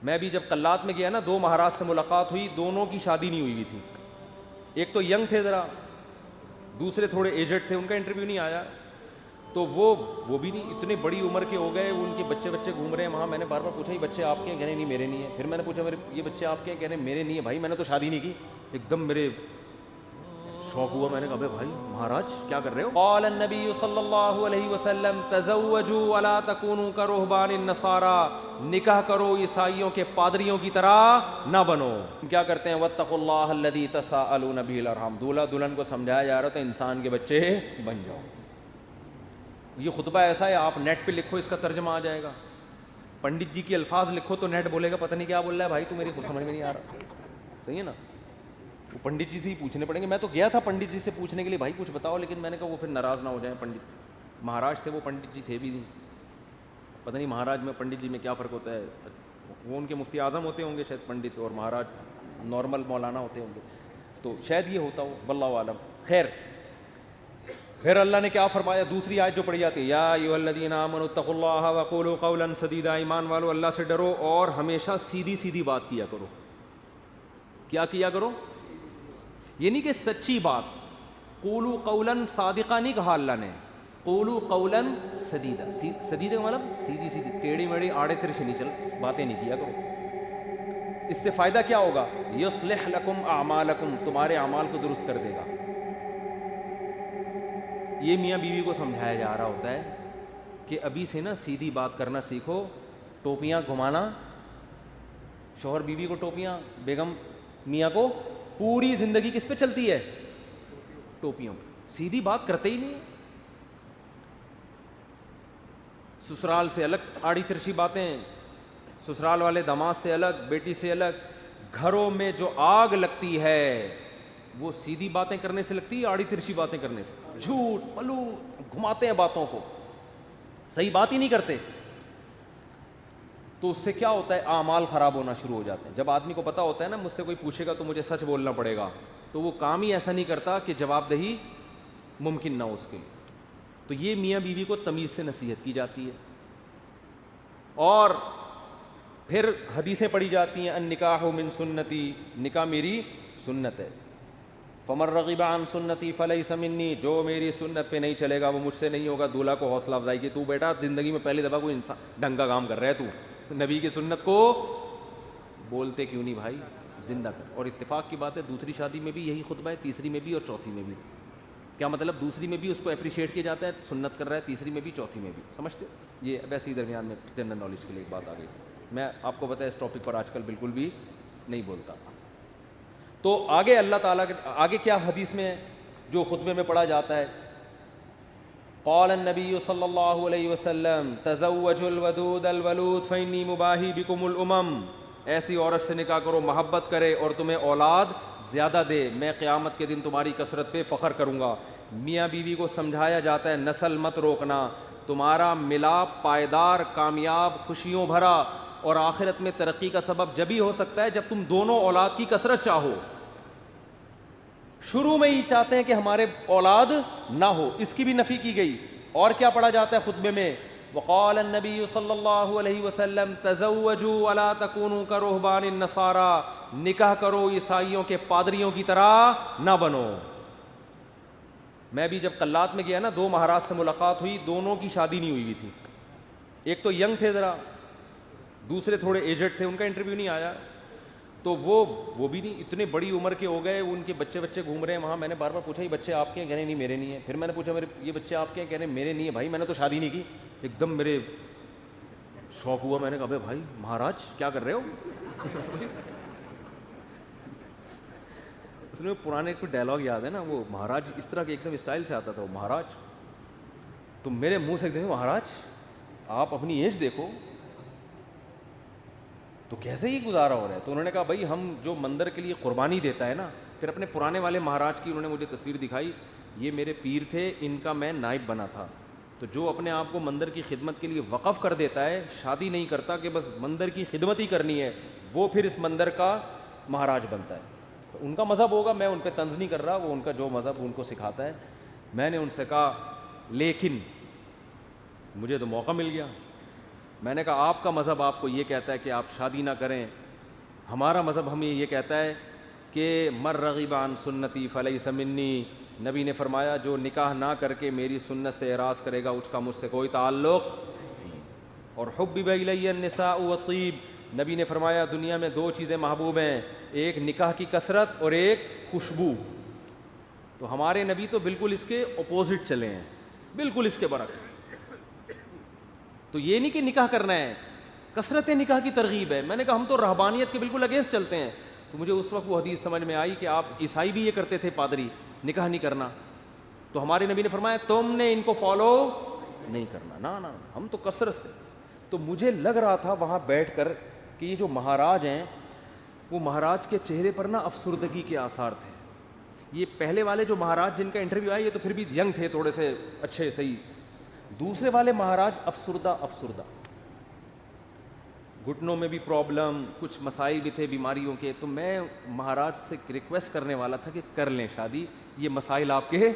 میں بھی جب قلات میں گیا نا، 2 مہاراج سے ملاقات ہوئی، دونوں کی شادی نہیں ہوئی تھی. ایک تو ینگ تھے ذرا، دوسرے تھوڑے ایجڈ تھے، ان کا انٹرویو نہیں آیا. تو وہ بھی نہیں، اتنے بڑی عمر کے ہو گئے، ان کے بچے گھوم رہے ہیں وہاں. میں نے بار بار پوچھا یہ بچے آپ کے ہیں؟ کہنے نہیں میرے نہیں ہیں. پھر میں نے پوچھا یہ بچے آپ کے ہیں؟ کہنے میرے نہیں ہیں. بھائی میں نے تو شادی نہیں کی. ایک دم میرے شوق ہوا. میں نے کہا بھائی مہاراج کیا کر رہے ہو؟ قال النبی صلی اللہ علیہ وسلم تزوجوا ولا تکونوا کرہبان النصارى، نکاح کرو عیسائیوں کے پادریوں کی طرح نہ بنو. کیا کرتے ہیں؟ واتقوا اللہ الذی تساءلون به الارحام. دولہا دلہن کو سمجھایا جا رہا تو انسان کے بچے بن جاؤ. یہ خطبہ ایسا ہے، آپ نیٹ پہ لکھو اس کا ترجمہ آ جائے گا. پنڈت جی کی الفاظ لکھو تو نیٹ بولے گا پتہ نہیں کیا بول رہا ہے بھائی، تو میری کچھ سمجھ میں نہیں آ رہا. صحیح ہے نا؟ وہ پنڈت جی سے ہی پوچھنے پڑیں گے. میں تو گیا تھا پنڈت جی سے پوچھنے کے لیے بھائی کچھ بتاؤ، لیکن میں نے کہا وہ پھر ناراض نہ ہو جائیں. پنڈت مہاراج تھے، وہ پنڈت جی تھے بھی نہیں. پتہ نہیں مہاراج میں پنڈت جی میں کیا فرق ہوتا ہے. وہ ان کے مفتی اعظم ہوتے ہوں گے شاید پنڈت، اور مہاراج نارمل مولانا ہوتے ہوں گے، تو شاید یہ ہوتا ہو، واللہ عالم. خیر، پھر اللہ نے کیا فرمایا؟ دوسری آیت جو پڑھی جاتی ہے، یا ایھا الذین آمنوا اتقوا اللہ وقولوا قولا سدیدا. ایمان والو اللہ سے ڈرو اور ہمیشہ سیدھی سیدھی بات کیا کرو. کیا کیا کرو؟ یہ نہیں کہ سچی بات. قولوا قولا صادقا نہیں کہا اللہ نے، قولوا قولا سدیدا. سدیدا کا مطلب سیدھی سیدھی، ٹیڑھی میڑھی آڑے ترچھی نہیں چل باتیں نہیں کیا کرو. اس سے فائدہ کیا ہوگا؟ یصلح لکم اعمالکم، تمہارے اعمال کو درست کر دے گا. یہ میاں بیوی کو سمجھایا جا رہا ہوتا ہے کہ ابھی سے نا سیدھی بات کرنا سیکھو. ٹوپیاں گھمانا، شوہر بیوی کو ٹوپیاں، بیگم میاں کو، پوری زندگی کس پہ چلتی ہے؟ ٹوپیوں پہ. سیدھی بات کرتے ہی نہیں. سسرال سے الگ آڑی ترچھی باتیں، سسرال والے داماد سے الگ، بیٹی سے الگ. گھروں میں جو آگ لگتی ہے وہ سیدھی باتیں کرنے سے لگتی ہے، آڑی ترچھی باتیں کرنے سے. جھوٹ پلو گھماتے ہیں باتوں کو، صحیح بات ہی نہیں کرتے. تو اس سے کیا ہوتا ہے؟ اعمال خراب ہونا شروع ہو جاتے ہیں. جب آدمی کو پتہ ہوتا ہے نا مجھ سے کوئی پوچھے گا تو مجھے سچ بولنا پڑے گا، تو وہ کام ہی ایسا نہیں کرتا کہ جواب دہی ممکن نہ ہو اس کے لیے. تو یہ میاں بیوی کو تمیز سے نصیحت کی جاتی ہے. اور پھر حدیثیں پڑھی جاتی ہیں، النکاح من سنتی، نکاح میری سنت ہے. فمن رغب عن سنتی فلیس منی، جو میری سنت پہ نہیں چلے گا وہ مجھ سے نہیں ہوگا. دولہا کو حوصلہ افزائی کی، تو بیٹا زندگی میں پہلی دفعہ کوئی انسان ڈھنگ کا کام کر رہا ہے، تو نبی کی سنت کو بولتے کیوں نہیں بھائی، زندہ کر. اور اتفاق کی بات ہے دوسری شادی میں بھی یہی خطبہ ہے، تیسری میں بھی اور چوتھی میں بھی. کیا مطلب؟ دوسری میں بھی اس کو اپریشیٹ کیا جاتا ہے، سنت کر رہا ہے، تیسری میں بھی چوتھی میں بھی. سمجھتے؟ یہ ویسے ہی درمیان میں جنرل نالج کے لیے ایک بات آ گئی. میں آپ کو پتہ ہے اس ٹاپک پر آج کل بالکل بھی نہیں بولتا. تو آگے اللہ تعالیٰ کے آگے کیا حدیث میں جو خطبے میں پڑھا جاتا ہے؟ قال النبی صلی اللہ علیہ وسلم تزوجوا الودود الولود فانی مباہی بکم الامم. ایسی عورت سے نکاح کرو محبت کرے اور تمہیں اولاد زیادہ دے، میں قیامت کے دن تمہاری کثرت پہ فخر کروں گا. میاں بیوی کو سمجھایا جاتا ہے نسل مت روکنا، تمہارا ملاپ پائیدار، کامیاب، خوشیوں بھرا اور آخرت میں ترقی کا سبب جبھی ہو سکتا ہے جب تم دونوں اولاد کی کثرت چاہو. شروع میں ہی چاہتے ہیں کہ ہمارے اولاد نہ ہو، اس کی بھی نفی کی گئی. اور کیا پڑھا جاتا ہے خطبے میں؟ وقال النبی صلی اللہ علیہ وسلم تزوجوا ولا تکونوا کرہبان النصارى، نکاح کرو عیسائیوں کے پادریوں کی طرح نہ بنو. میں بھی جب قلات میں گیا نا، 2 مہاراج سے ملاقات ہوئی، دونوں کی شادی نہیں ہوئی تھی. ایک تو ینگ تھے ذرا، دوسرے تھوڑے ایجڈ تھے، ان کا انٹرویو نہیں آیا. تو وہ بھی نہیں، اتنے بڑی عمر کے ہو گئے، ان کے بچے گھوم رہے ہیں وہاں. میں نے بار بار پوچھا یہ بچے آپ کے ہیں؟ کہنے نہیں میرے نہیں ہیں. پھر میں نے پوچھا یہ بچے آپ کے ہیں؟ کہنے میرے نہیں ہیں. بھائی میں نے تو شادی نہیں کی. ایک دم میرے شوق ہوا. میں نے کہا بھائی مہاراج کیا کر رہے ہو؟ اس میں پرانے کوئی ڈائلاگ یاد ہے نا، وہ مہاراج اس طرح کے ایک دم اسٹائل سے آتا تھا، وہ مہاراج. تو میرے منہ سے ایک دم مہاراج آپ اپنی ایج دیکھو تو کیسے ہی گزارا ہو رہا ہے. تو انہوں نے کہا بھائی ہم جو مندر کے لیے قربانی دیتا ہے نا، پھر اپنے پرانے والے مہاراج کی انہوں نے مجھے تصویر دکھائی، یہ میرے پیر تھے، ان کا میں نائب بنا تھا. تو جو اپنے آپ کو مندر کی خدمت کے لیے وقف کر دیتا ہے، شادی نہیں کرتا کہ بس مندر کی خدمت ہی کرنی ہے، وہ پھر اس مندر کا مہاراج بنتا ہے. تو ان کا مذہب ہوگا، میں ان پہ طنز نہیں کر رہا، وہ ان کا جو مذہب ان کو سکھاتا ہے. میں نے ان سے کہا لیکن مجھے تو موقع مل گیا. میں نے کہا آپ کا مذہب آپ کو یہ کہتا ہے کہ آپ شادی نہ کریں, ہمارا مذہب ہمیں یہ کہتا ہے کہ مر رغب عن سنتی فلیس منی. نبی نے فرمایا جو نکاح نہ کر کے میری سنت سے اعراض کرے گا اس کا مجھ سے کوئی تعلق نہیں. اور حبب الی النساء والطیب, نبی نے فرمایا دنیا میں دو چیزیں محبوب ہیں, ایک نکاح کی کثرت اور ایک خوشبو. تو ہمارے نبی تو بالکل اس کے اپوزٹ چلے ہیں, بالکل اس کے برعکس. تو یہ نہیں کہ نکاح کرنا ہے, کثرت نکاح کی ترغیب ہے. میں نے کہا ہم تو رہبانیت کے بالکل اگینسٹ چلتے ہیں. تو مجھے اس وقت وہ حدیث سمجھ میں آئی کہ آپ عیسائی بھی یہ کرتے تھے, پادری, نکاح نہیں کرنا. تو ہمارے نبی نے فرمایا تم نے ان کو فالو نہیں کرنا, نہ ہم تو کثرت سے. تو مجھے لگ رہا تھا وہاں بیٹھ کر کہ یہ جو مہاراج ہیں وہ مہاراج کے چہرے پر نا افسردگی کے آثار تھے. یہ پہلے والے جو مہاراج جن کا انٹرویو آیا یہ تو پھر بھی ینگ تھے, تھوڑے سے اچھے صحیح. دوسرے والے مہاراج افسردہ, گھٹنوں میں بھی پرابلم, کچھ مسائل بھی تھے بیماریوں کے. تو میں مہاراج سے ریکویسٹ کرنے والا تھا کہ کر لیں شادی, یہ مسائل آپ کے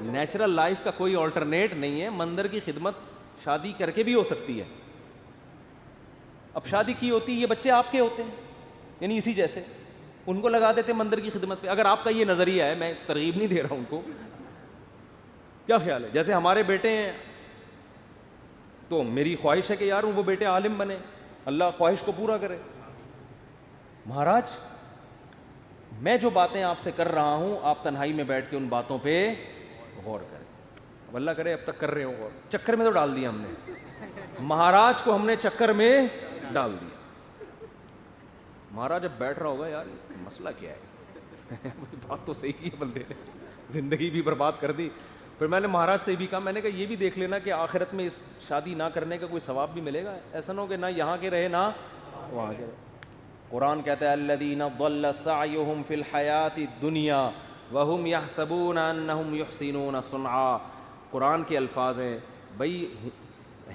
نیچرل لائف کا کوئی آلٹرنیٹ نہیں ہے. مندر کی خدمت شادی کر کے بھی ہو سکتی ہے. اب شادی کی ہوتی یہ بچے آپ کے ہوتے ہیں, یعنی اسی جیسے ان کو لگا دیتے مندر کی خدمت پہ. اگر آپ کا یہ نظریہ ہے, میں ترغیب نہیں دے رہا ہوں ان کو, کیا خیال ہے؟ جیسے ہمارے بیٹے ہیں تو میری خواہش ہے کہ یار وہ بیٹے عالم بنے, اللہ خواہش کو پورا کرے. مہاراج میں جو باتیں آپ سے کر رہا ہوں آپ تنہائی میں بیٹھ کے ان باتوں پہ غور کریں. اب اللہ کرے اب تک کر رہے ہو غور. چکر میں تو ڈال دیا ہم نے, مہاراج کو ہم نے چکر میں ڈال دیا. مہاراج اب بیٹھ رہا ہوگا یار مسئلہ کیا ہے, بات تو صحیح کی بندے نے, زندگی بھی برباد کر دی. پھر میں نے مہاراج سے بھی کہا, میں نے کہا یہ بھی دیکھ لینا کہ آخرت میں اس شادی نہ کرنے کا کوئی ثواب بھی ملے گا. ایسا نہ ہو کہ نہ یہاں کے رہے نہ وہاں کے رہے. قرآن کہتا ہے الذین ضل سعیہم فی الحیاۃ الدنیا وہم یحسبون انہم یحسنون صنعا. قرآن کے الفاظ ہیں. بھائی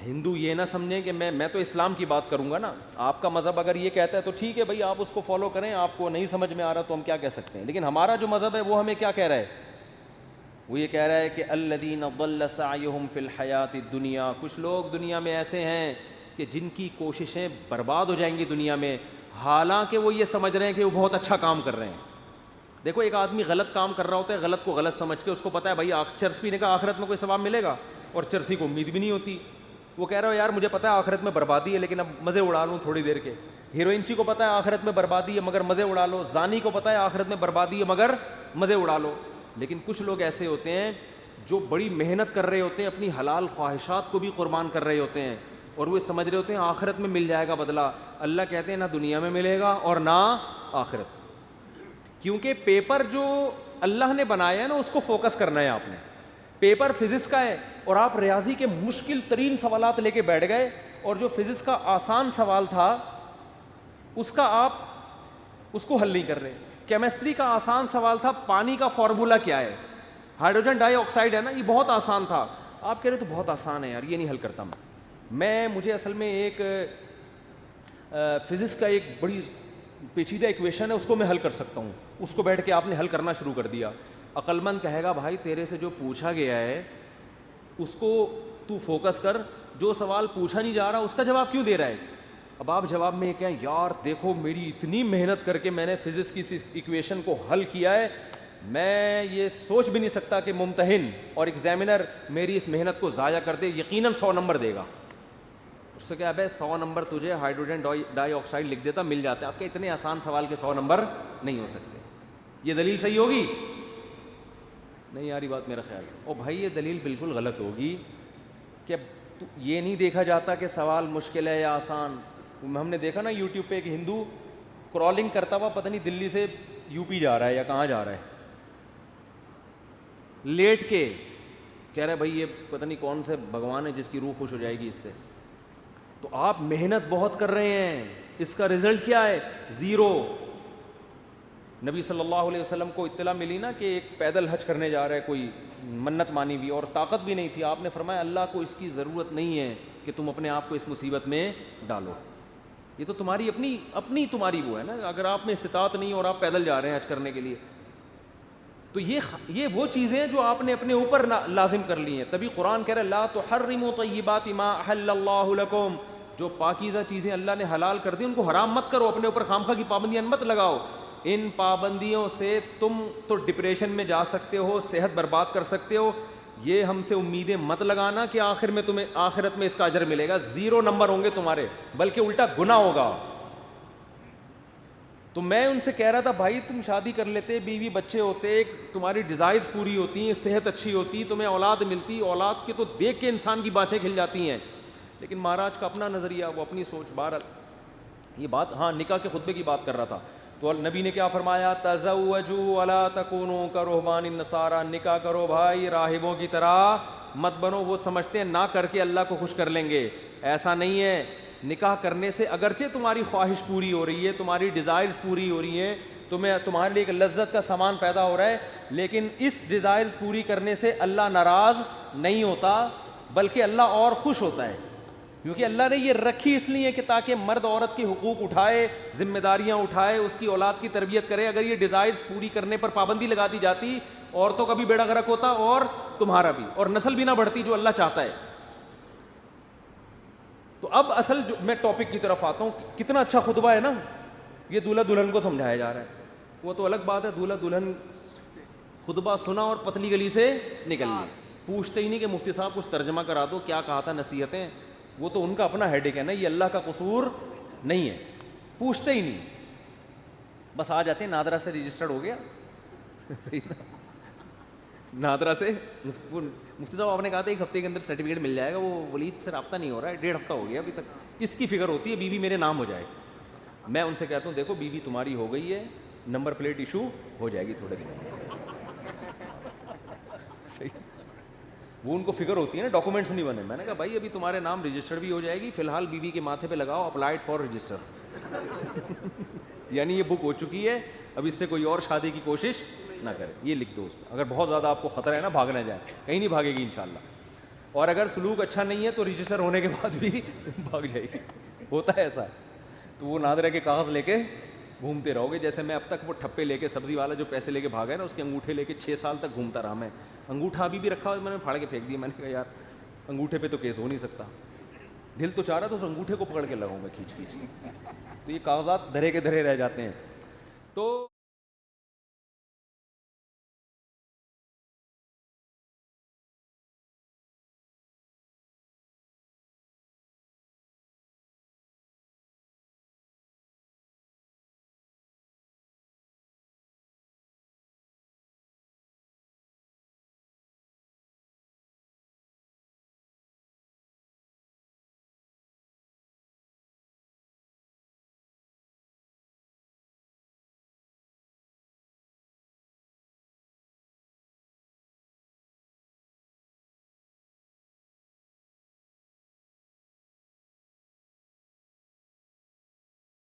ہندو یہ نہ سمجھیں کہ میں تو اسلام کی بات کروں گا نا, آپ کا مذہب اگر یہ کہتا ہے تو ٹھیک ہے بھائی آپ اس کو فالو کریں, آپ کو نہیں سمجھ میں آ رہا تو ہم کیا کہہ سکتے ہیں. لیکن ہمارا جو مذہب ہے وہ ہمیں کیا کہہ رہا ہے, وہ یہ کہہ رہا ہے کہ الذین ضل سعیہم فی الحیاۃ الدنیا. کچھ لوگ دنیا میں ایسے ہیں کہ جن کی کوششیں برباد ہو جائیں گی دنیا میں, حالانکہ وہ یہ سمجھ رہے ہیں کہ وہ بہت اچھا کام کر رہے ہیں. دیکھو ایک آدمی غلط کام کر رہا ہوتا ہے, غلط کو غلط سمجھ کے, اس کو پتہ ہے بھائی چرس پینے کا آخرت میں کوئی ثواب ملے گا, اور چرسی کو امید بھی نہیں ہوتی. وہ کہہ رہا ہو یار مجھے پتہ ہے آخرت میں بربادی ہے لیکن اب مزے اڑا لوں تھوڑی دیر کے. ہیروئنچی کو پتہ ہے آخرت میں بربادی ہے مگر مزے اڑا لو. زانی کو پتہ ہے آخرت میں بربادی ہے مگر مزے اڑا لو. لیکن کچھ لوگ ایسے ہوتے ہیں جو بڑی محنت کر رہے ہوتے ہیں, اپنی حلال خواہشات کو بھی قربان کر رہے ہوتے ہیں, اور وہ سمجھ رہے ہوتے ہیں آخرت میں مل جائے گا بدلہ. اللہ کہتے ہیں نہ دنیا میں ملے گا اور نہ آخرت. کیونکہ پیپر جو اللہ نے بنایا ہے نا اس کو فوکس کرنا ہے آپ نے. پیپر فزکس کا ہے اور آپ ریاضی کے مشکل ترین سوالات لے کے بیٹھ گئے, اور جو فزکس کا آسان سوال تھا اس کا آپ اس کو حل نہیں کر رہے. کیمسٹری کا آسان سوال تھا پانی کا فارمولا کیا ہے, ہائیڈروجن ڈائی آکسائڈ ہے نا, یہ بہت آسان تھا. آپ کہہ رہے تو بہت آسان ہے یار یہ نہیں حل کرتا میں. مجھے اصل میں ایک فزکس کا ایک بڑی پیچیدہ ایکویشن ہے اس کو میں حل کر سکتا ہوں. اس کو بیٹھ کے آپ نے حل کرنا شروع کر دیا. عقل مند کہے گا بھائی تیرے سے جو پوچھا گیا ہے اس کو تو فوکس کر, جو سوال پوچھا نہیں جا رہا اس کا جواب کیوں دے رہا ہے. اب آپ جواب میں یہ کہیں یار دیکھو میری اتنی محنت کر کے میں نے فزکس کی اس ایکویشن کو حل کیا ہے, میں یہ سوچ بھی نہیں سکتا کہ ممتحن اور ایگزامینر میری اس محنت کو ضائع کر دے, یقیناً 100 نمبر دے گا. اس سے کیا ہے 100 نمبر تجھے ہائیڈروجن ڈائی آکسائڈ لکھ دیتا مل جاتا ہے. آپ کے اتنے آسان سوال کے 100 نمبر نہیں ہو سکتے. یہ دلیل صحیح ہوگی نہیں یاری بات میرا خیال ہے. او بھائی یہ دلیل بالکل غلط ہوگی کہ یہ نہیں دیکھا جاتا کہ سوال مشکل ہے یا آسان. ہم نے دیکھا نا یوٹیوب پہ ایک ہندو کرالنگ کرتا ہوا پتہ نہیں دلی سے یو پی جا رہا ہے یا کہاں جا رہا ہے, لیٹ کے کہہ رہا ہے بھائی یہ پتہ نہیں کون سے بھگوان ہے جس کی روح خوش ہو جائے گی اس سے. تو آپ محنت بہت کر رہے ہیں, اس کا رزلٹ کیا ہے؟ 0. نبی صلی اللہ علیہ وسلم کو اطلاع ملی نا کہ ایک پیدل حج کرنے جا رہا ہے کوئی, منت مانی ہوئی اور طاقت بھی نہیں تھی. آپ نے فرمایا اللہ کو اس کی ضرورت نہیں ہے کہ تم اپنے آپ کو اس مصیبت میں ڈالو, یہ تو تمہاری اپنی تمہاری وہ ہے نا. اگر آپ میں استطاعت نہیں اور آپ پیدل جا رہے ہیں حج کرنے کے لیے تو یہ وہ چیزیں ہیں جو آپ نے اپنے اوپر لازم کر لی ہیں. تبھی قرآن کہہ رہا ہے لا تحرموا طیبات ما احل اللہ لکم, جو پاکیزہ چیزیں اللہ نے حلال کر دی ان کو حرام مت کرو, اپنے اوپر خامخواہ کی پابندیاں مت لگاؤ. ان پابندیوں سے تم تو ڈپریشن میں جا سکتے ہو, صحت برباد کر سکتے ہو. یہ ہم سے امیدیں مت لگانا کہ آخر میں تمہیں آخرت میں اس کا اجر ملے گا. 0 نمبر ہوں گے تمہارے, بلکہ الٹا گناہ ہوگا. تو میں ان سے کہہ رہا تھا بھائی تم شادی کر لیتے, بیوی بچے ہوتے, تمہاری ڈیزائرز پوری ہوتی ہیں, صحت اچھی ہوتی, تمہیں اولاد ملتی, اولاد کے تو دیکھ کے انسان کی بانچیں کھل جاتی ہیں. لیکن مہاراج کا اپنا نظریہ, وہ اپنی سوچ. بہرحال یہ بات, ہاں نکاح کے خطبے کی بات کر رہا تھا. تو نبی نے کیا فرمایا, تزوجوا ولا تکونوا کرہبان النصارى, نکاح کرو بھائی راہبوں کی طرح مت بنو. وہ سمجھتے ہیں نہ کر کے اللہ کو خوش کر لیں گے, ایسا نہیں ہے. نکاح کرنے سے اگرچہ تمہاری خواہش پوری ہو رہی ہے, تمہاری ڈیزائرز پوری ہو رہی ہیں, تمہارے لیے ایک لذت کا سامان پیدا ہو رہا ہے, لیکن اس ڈیزائرز پوری کرنے سے اللہ ناراض نہیں ہوتا, بلکہ اللہ اور خوش ہوتا ہے. کیونکہ اللہ نے یہ رکھی اس لیے کہ تاکہ مرد عورت کے حقوق اٹھائے, ذمہ داریاں اٹھائے, اس کی اولاد کی تربیت کرے. اگر یہ ڈیزائرز پوری کرنے پر پابندی لگا دی جاتی, عورتوں کا بھی بیڑا غرق ہوتا اور تمہارا بھی, اور نسل بھی نہ بڑھتی جو اللہ چاہتا ہے. تو اب اصل جو میں ٹاپک کی طرف آتا ہوں, کتنا اچھا خطبہ ہے نا, یہ دولہا دلہن کو سمجھایا جا رہا ہے. وہ تو الگ بات ہے, دولہا دلہن خطبہ سنا اور پتلی گلی سے نکل گئی, پوچھتے ہی نہیں کہ مفتی صاحب کچھ ترجمہ کرا دو, کیا کہا تھا نصیحتیں. وہ تو ان کا اپنا ہیڈیک ہے نا, یہ اللہ کا قصور نہیں ہے, پوچھتے ہی نہیں, بس آ جاتے ہیں نادرا سے رجسٹرڈ ہو گیا. نادرا سے مفتی صاحب آپ نے کہا تھا 1 ہفتے کے اندر سرٹیفکیٹ مل جائے گا, وہ ولید سے رابطہ نہیں ہو رہا ہے, 1.5 ہفتہ ہو گیا ابھی تک. اس کی فکر ہوتی ہے بیوی میرے نام ہو جائے. میں ان سے کہتا ہوں دیکھو بیوی تمہاری ہو گئی ہے, نمبر پلیٹ ایشو ہو جائے گی تھوڑے دن. وہ ان کو فکر ہوتی ہے نا, ڈاکومنٹس نہیں بنے. میں نے کہا بھائی ابھی تمہارے نام رجسٹر بھی ہو جائے گی, فی الحال بیوی کے ماتھے پہ لگاؤ اپلائڈ فار رجسٹر. یعنی یہ بک ہو چکی ہے, اب اس سے کوئی اور شادی کی کوشش نہ کرے. یہ لکھ دو اس پہ, اگر بہت زیادہ آپ کو خطرہ ہے نا بھاگ نہ جائے, کہیں نہیں بھاگے گی انشاءاللہ. اور اگر سلوک اچھا نہیں ہے تو رجسٹر ہونے کے بعد بھی بھاگ جائے گی, ہوتا ہے ایسا. تو وہ نادرہ کے کاغذ لے کے گھومتے رہو گے. جیسے میں اب تک وہ ٹھپے لے کے, سبزی والا جو پیسے لے کے بھاگا ہے نا, اس کے انگوٹھے لے کے 6 سال تک گھومتا رہا میں. انگوٹھا ابھی بھی رکھا ہوا, میں نے پھاڑ کے پھینک دیا. میں نے کہا یار انگوٹھے پہ تو کیس ہو نہیں سکتا, دل تو چاہ رہا تھا اس انگوٹھے کو پکڑ کے لگاؤں میں کھینچ کھینچ. تو یہ کاغذات دھرے کے دھرے رہ جاتے ہیں. تو